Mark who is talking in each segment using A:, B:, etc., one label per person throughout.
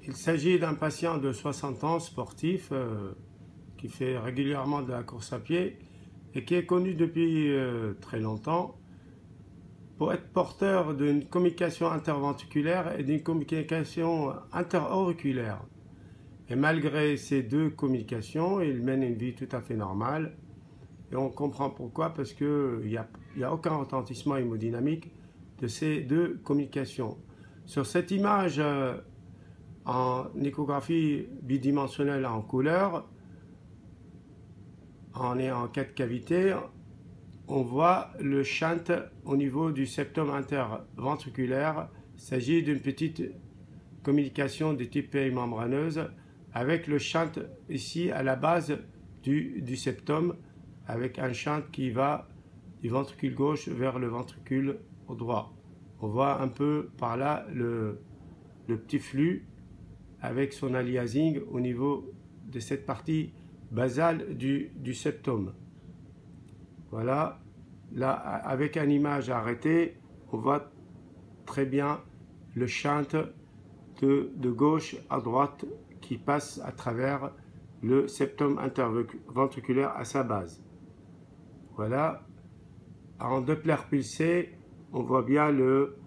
A: Il s'agit d'un patient de 60 ans, sportif, qui fait régulièrement de la course à pied et qui est connu depuis très longtemps pour être porteur d'une communication interventriculaire et d'une communication interauriculaire. Et malgré ces deux communications, il mène une vie tout à fait normale. Et on comprend pourquoi, parce qu'il n'y a aucun retentissement hémodynamique de ces deux communications. Sur cette image en échographie bidimensionnelle en couleur, on est en 4 cavités, on voit le shunt au niveau du septum interventriculaire. Il s'agit d'une petite communication de type périmembraneuse avec le shunt ici à la base du septum, avec un shunt qui va du ventricule gauche vers le ventricule droit. On voit un peu par là le petit flux avec son aliasing au niveau de cette partie basale du septum. Voilà, là avec une image arrêtée, on voit très bien le shunt de gauche à droite qui passe à travers le septum interventriculaire à sa base. Voilà, en Doppler pulsé, on voit bien le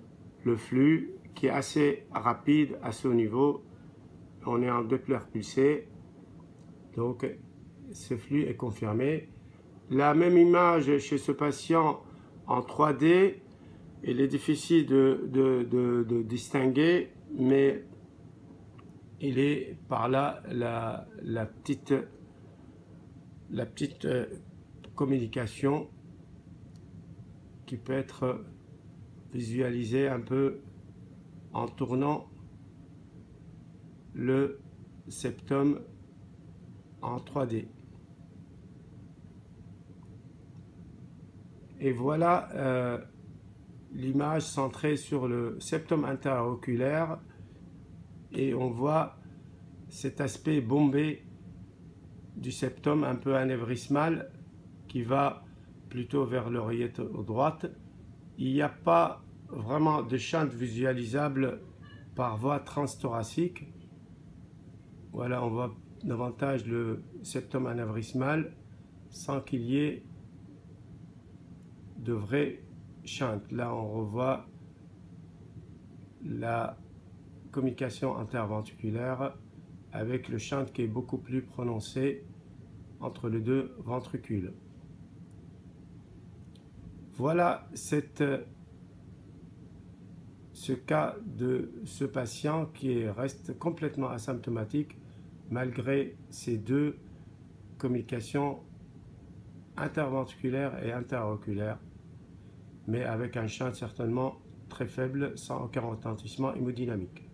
A: flux qui est assez rapide à ce niveau. On est en Doppler pulsé, donc ce flux est confirmé. La même image chez ce patient en 3D, il est difficile de distinguer, mais il est par là la petite communication qui peut être visualisée un peu en tournant le septum en 3D. Et voilà l'image centrée sur le septum interauriculaire et on voit cet aspect bombé du septum un peu anévrismal qui va plutôt vers l'oreillette droite. Il n'y a pas vraiment de shunt visualisable par voie transthoracique. Voilà, on voit davantage le septum anévrismal sans qu'il y ait de vrai shunt. Là, on revoit la communication interventriculaire avec le shunt qui est beaucoup plus prononcé entre les deux ventricules. Voilà ce cas de ce patient qui reste complètement asymptomatique malgré ces deux communications interventriculaires et interauriculaires, mais avec un shunt certainement très faible sans aucun retentissement hémodynamique.